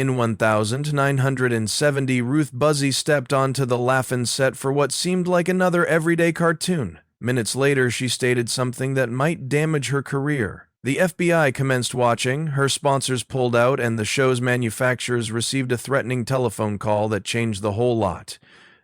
In 1970, Ruth Buzzi stepped onto the Laugh-In set for what seemed like another everyday cartoon. Minutes later, she stated something that might damage her career. The FBI commenced watching, her sponsors pulled out, and the show's manufacturers received a threatening telephone call that changed the whole lot.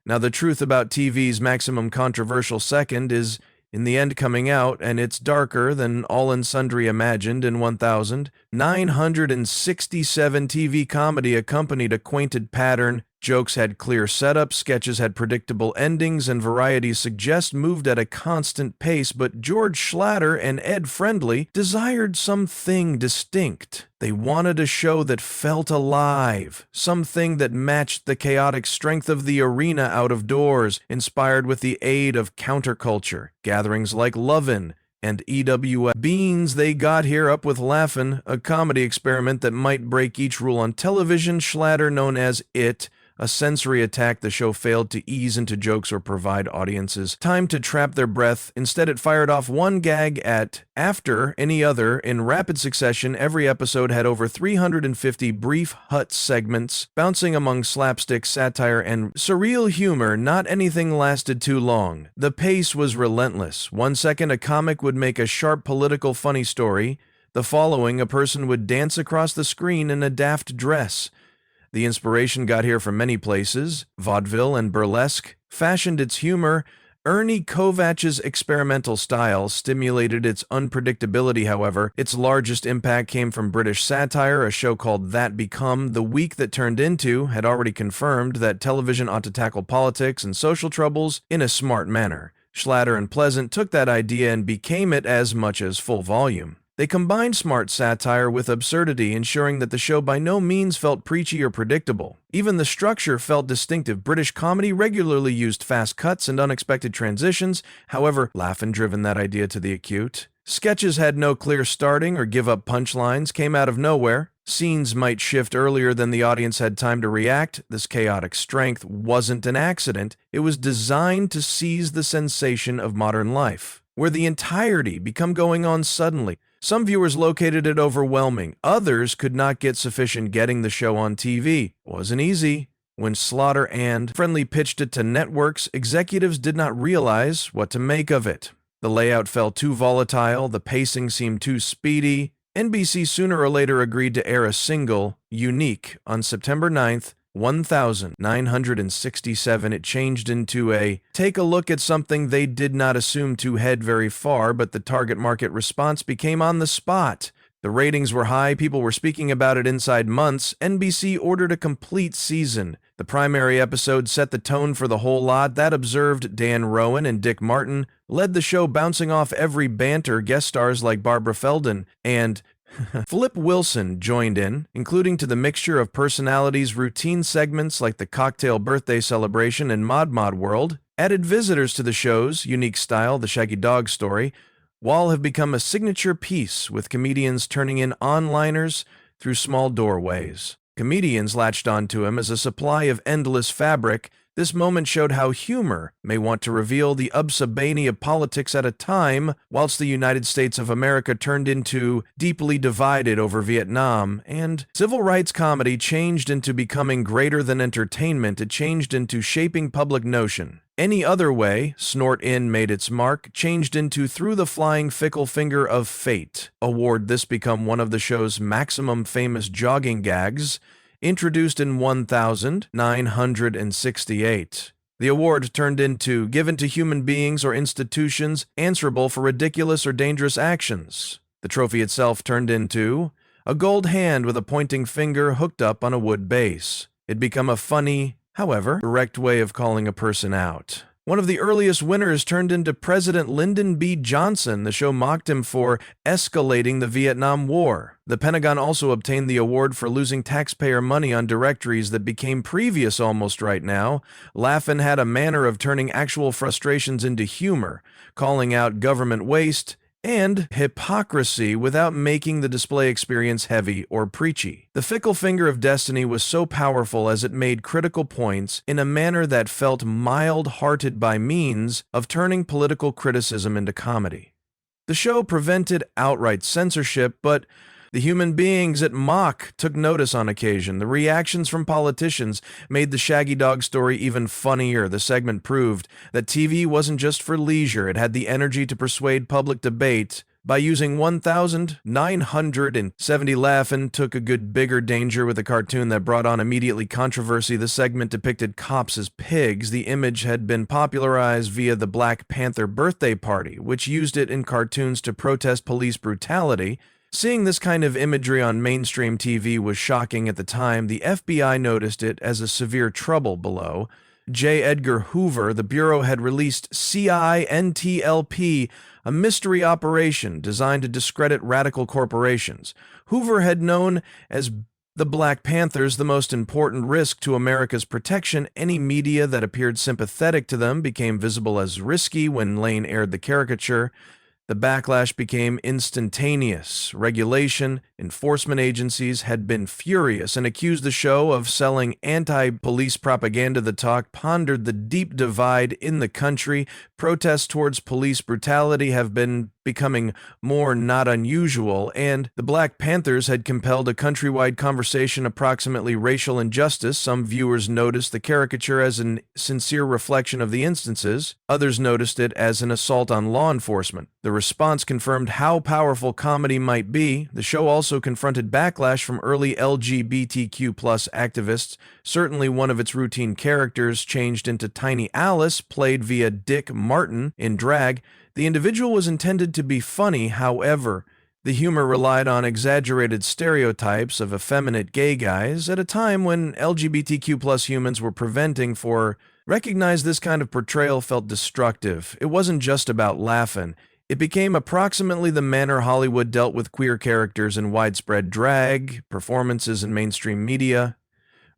Now, the truth about TV's maximum controversial second is in the end coming out, and it's darker than all and sundry imagined. In 1967 TV comedy accompanied a quainted pattern. Jokes had clear setups, sketches had predictable endings, and Variety's Suggest moved at a constant pace, but George Schlatter and Ed Friendly desired something distinct. They wanted a show that felt alive, something that matched the chaotic strength of the arena out of doors, inspired with the aid of counterculture, gatherings like Lovin' and EWF. Beans they got here up with Laugh-In, a comedy experiment that might break each rule on television. Schlatter, known as It, a sensory attack, the show failed to ease into jokes or provide audiences time to trap their breath. Instead, it fired off one gag after any other in rapid succession. Every episode had over 350 brief hut segments, bouncing among slapstick, satire, and surreal humor. Not anything lasted too long. The pace was relentless. 1 second, a comic would make a sharp political funny story. The following, a person would dance across the screen in a daft dress. The inspiration got here from many places. Vaudeville and burlesque fashioned its humor. Ernie Kovach's experimental style stimulated its unpredictability, however. Its largest impact came from British satire. A show called That Become, The Week That Turned Into, had already confirmed that television ought to tackle politics and social troubles in a smart manner. Schlatter and Pleasant took that idea and became it as much as full volume. They combined smart satire with absurdity, ensuring that the show by no means felt preachy or predictable. Even the structure felt distinctive. British comedy regularly used fast cuts and unexpected transitions. However, Laugh-In driven that idea to the acute. Sketches had no clear starting or give-up punchlines, came out of nowhere. Scenes might shift earlier than the audience had time to react. This chaotic strength wasn't an accident. It was designed to seize the sensation of modern life, where the entirety become going on suddenly. Some viewers located it overwhelming. Others could not get sufficient getting the show on TV. Wasn't easy. When Slaughter and Friendly pitched it to networks, executives did not realize what to make of it. The layout felt too volatile, the pacing seemed too speedy. NBC sooner or later agreed to air a single, Unique, on September 9th, 1967. It changed into a take a look at something they did not assume to head very far, but the target market response became on the spot. The ratings were high, people were speaking about it inside months. NBC ordered a complete season. The primary episode set the tone for the whole lot. That observed Dan Rowan and Dick Martin led the show, bouncing off every banter. Guest stars like Barbara Feldon and Flip Wilson joined in, including to the mixture of personalities. Routine segments like the cocktail birthday celebration and Mod World added visitors to the show's unique style. The Shaggy Dog Story Wall have become a signature piece, with comedians turning in on-liners through small doorways. Comedians latched onto him as a supply of endless fabric. This moment showed how humor may want to reveal the absurdity of politics at a time, whilst the United States of America turned into deeply divided over Vietnam, and civil rights comedy changed into becoming greater than entertainment. It changed into shaping public notion. Any Other Way, Snort In made its mark, changed into Through the Flying Fickle Finger of Fate award. This become one of the show's maximum famous jogging gags, introduced in 1968. The award turned into given to human beings or institutions answerable for ridiculous or dangerous actions. The trophy itself turned into a gold hand with a pointing finger hooked up on a wood base. It became a funny, however, direct way of calling a person out. One of the earliest winners turned into President Lyndon B. Johnson. The show mocked him for escalating the Vietnam War. The Pentagon also obtained the award for losing taxpayer money on directories that became previous almost right now. Laugh-In had a manner of turning actual frustrations into humor, calling out government waste and hypocrisy without making the display experience heavy or preachy. The Fickle Finger of Destiny was so powerful as it made critical points in a manner that felt mild-hearted by means of turning political criticism into comedy. The show prevented outright censorship, but The human beings at Mock took notice on occasion. The reactions from politicians made the Shaggy Dog story even funnier. The segment proved that TV wasn't just for leisure, it had the energy to persuade public debate. By using 1,970 Laugh-In took a good bigger danger with a cartoon that brought on immediately controversy. The segment depicted cops as pigs. The image had been popularized via the Black Panther birthday party, which used it in cartoons to protest police brutality. Seeing this kind of imagery on mainstream TV was shocking at the time. The FBI noticed it as a severe trouble below. J. Edgar Hoover, the Bureau had released CINTLP, a mystery operation designed to discredit radical corporations. Hoover had known as the Black Panthers the most important risk to America's protection. Any media that appeared sympathetic to them became visible as risky when Lane aired the caricature. The backlash became instantaneous. Regulation, enforcement agencies had been furious and accused the show of selling anti-police propaganda. The talk pondered the deep divide in the country. Protests towards police brutality have been becoming more not unusual, and the Black Panthers had compelled a countrywide conversation approximately racial injustice. Some viewers noticed the caricature as a sincere reflection of the instances. Others noticed it as an assault on law enforcement. The response confirmed how powerful comedy might be. The show also confronted backlash from early LGBTQ+ activists. Certainly one of its routine characters changed into Tiny Alice, played via Dick Martin in drag. The individual was intended to be funny, however, the humor relied on exaggerated stereotypes of effeminate gay guys at a time when LGBTQ+ humans were preventing for. Recognize this kind of portrayal felt destructive. It wasn't just about laughing. It became approximately the manner Hollywood dealt with queer characters in widespread drag, performances in mainstream media.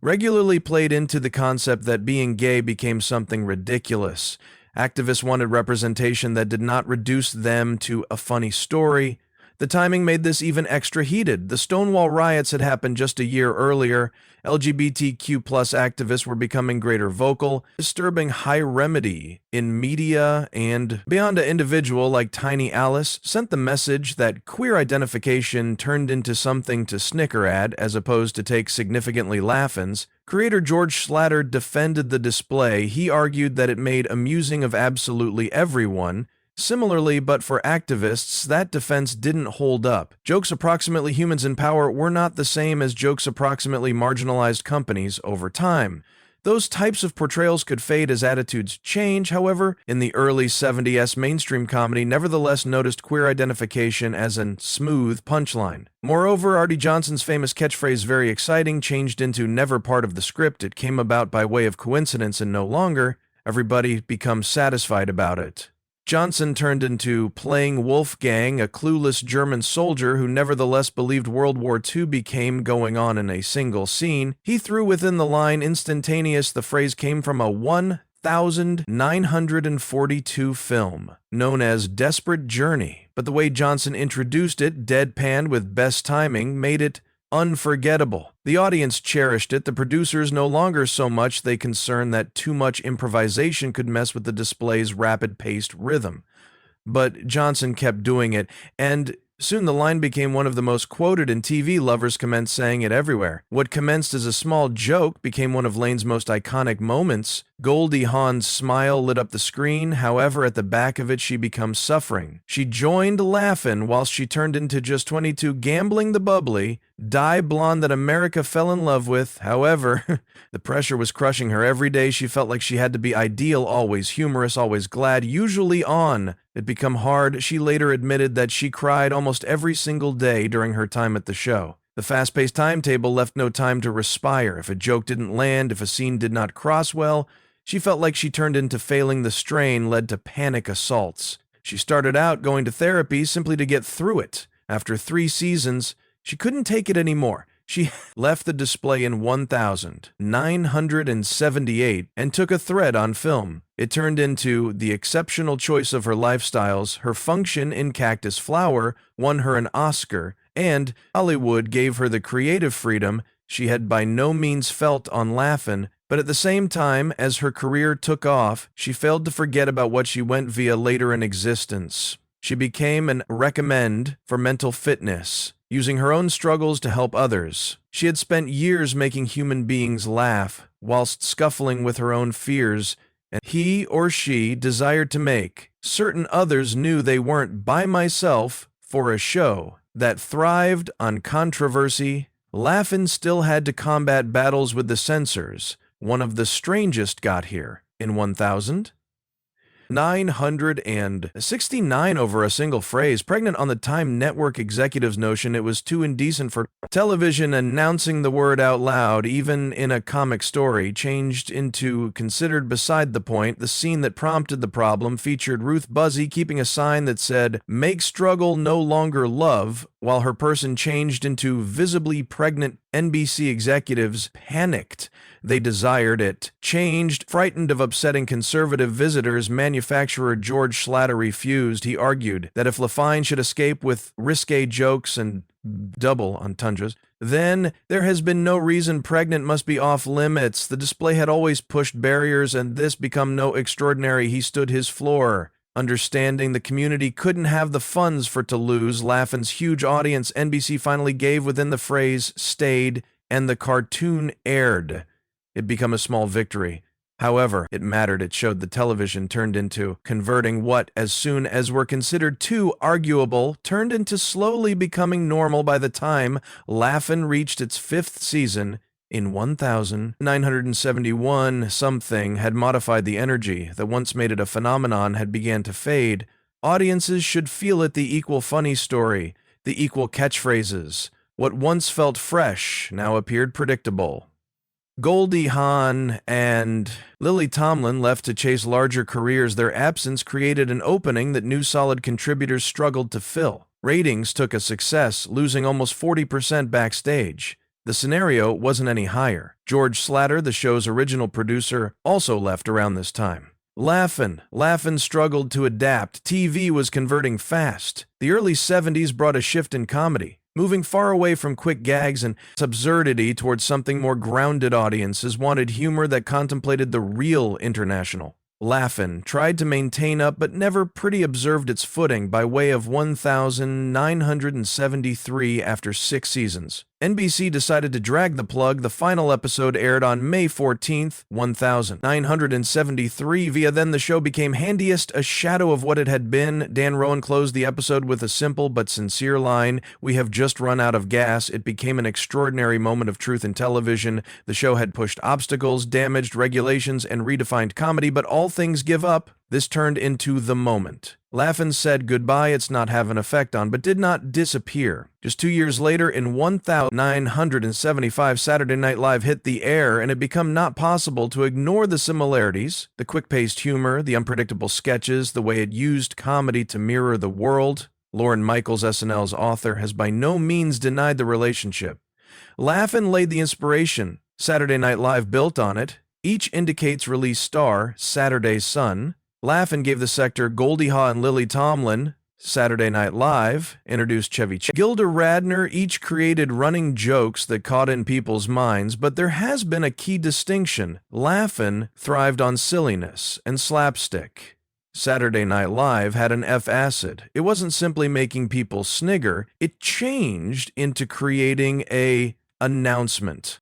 Regularly played into the concept that being gay became something ridiculous. Activists wanted representation that did not reduce them to a funny story. The timing made this even extra heated. The Stonewall riots had happened just a year earlier. LGBTQ+ activists were becoming greater vocal, disturbing high remedy in media, and beyond an individual like Tiny Alice sent the message that queer identification turned into something to snicker at as opposed to take significantly laugh-ins. Creator George Schlatter defended the display. He argued that it made amusing of absolutely everyone. Similarly, but for activists, that defense didn't hold up. Jokes approximately humans in power were not the same as jokes approximately marginalized companies over time. Those types of portrayals could fade as attitudes change, however. In the early 70s, mainstream comedy nevertheless noticed queer identification as a smooth punchline. Moreover, Artie Johnson's famous catchphrase, "very exciting," changed into never part of the script. It came about by way of coincidence and no longer. Everybody becomes satisfied about it. Johnson turned into playing Wolfgang, a clueless German soldier who nevertheless believed World War II became going on in a single scene. He threw within the line instantaneous. The phrase came from a 1942 film known as Desperate Journey, but the way Johnson introduced it, deadpan with best timing, made it unforgettable. The audience cherished it. The producers no longer so much. They concerned that too much improvisation could mess with the display's rapid-paced rhythm. But Johnson kept doing it, and soon the line became one of the most quoted, and TV lovers commenced saying it everywhere. What commenced as a small joke became one of Lane's most iconic moments. Goldie Hawn's smile lit up the screen. However, at the back of it, she becomes suffering. She joined laughing whilst she turned into just 22, gambling the bubbly, dye blonde that America fell in love with. However, the pressure was crushing her. Every day she felt like she had to be ideal, always humorous, always glad, usually on. It became hard. She later admitted that she cried almost every single day during her time at the show. The fast-paced timetable left no time to respire. If a joke didn't land, if a scene did not cross well, she felt like she turned into failing. The strain led to panic assaults. She started out going to therapy simply to get through it. After 3 seasons, she couldn't take it anymore. She left the display in 1978 and took a thread on film. It turned into the exceptional choice of her lifestyles. Her function in Cactus Flower won her an Oscar, and Hollywood gave her the creative freedom she had by no means felt on Laugh-In. But at the same time, as her career took off, she failed to forget about what she went via later in existence. She became an recommend for mental fitness, using her own struggles to help others. She had spent years making human beings laugh, whilst scuffling with her own fears, and he or she desired to make certain others knew they weren't by myself for a show that thrived on controversy. Laugh-In still had to combat battles with the censors. One of the strangest got here in 1969 over a single phrase, pregnant on the Time Network executives' notion it was too indecent for television. Announcing the word out loud, even in a comic story, changed into considered beside the point. The scene that prompted the problem featured Ruth Buzzi keeping a sign that said, "Make struggle no longer love," while her person changed into visibly pregnant. NBC executives panicked. They desired it changed. Frightened of upsetting conservative visitors, manufacturer George Schlatter refused. He argued that if LaFine should escape with risque jokes and double entendres, then there has been no reason pregnant must be off limits. The display had always pushed barriers, and this become no extraordinary. He stood his floor. Understanding the community couldn't have the funds for to lose Laugh-In's huge audience, NBC finally gave within the phrase stayed, and the cartoon aired. It became a small victory. However, it mattered. It showed the television turned into converting what, as soon as were considered too arguable, turned into slowly becoming normal. By the time Laugh-In reached its 5th season, in 1971, something had modified the energy that once made it a phenomenon had began to fade. Audiences should feel it, the equal funny story, the equal catchphrases. What once felt fresh now appeared predictable. Goldie Hawn and Lily Tomlin left to chase larger careers. Their absence created an opening that new solid contributors struggled to fill. Ratings took a success, losing almost 40% backstage. The scenario wasn't any higher. George Schlatter, the show's original producer, also left around this time. Laugh-In struggled to adapt. TV was converting fast. The early 70s brought a shift in comedy, moving far away from quick gags and absurdity towards something more grounded. Audiences wanted humor that contemplated the real international. Laugh-In tried to maintain up but never pretty observed its footing by way of 1973 after 6 seasons. NBC decided to drag the plug. The final episode aired on May 14th, 1973. Via then the show became handiest a shadow of what it had been. Dan Rowan closed the episode with a simple but sincere line, "We have just run out of gas." It became an extraordinary moment of truth in television. The show had pushed obstacles, damaged regulations, and redefined comedy, but all things give up. This turned into the moment. Laugh-In said goodbye. It's not have an effect on, but did not disappear. Just 2 years later, in 1975, Saturday Night Live hit the air, and it became not possible to ignore the similarities, the quick-paced humor, the unpredictable sketches, the way it used comedy to mirror the world. Lorne Michaels, SNL's author, has by no means denied the relationship. Laugh-In laid the inspiration. Saturday Night Live built on it. Each indicates release star, Saturday Sun. Laugh-In gave the sector Goldie Hawn and Lily Tomlin. Saturday Night Live introduced Chevy Chase. Gilda Radner. Each created running jokes that caught in people's minds, but there has been a key distinction. Laugh-In thrived on silliness and slapstick. Saturday Night Live had an F-acid. It wasn't simply making people snigger, it changed into creating an announcement.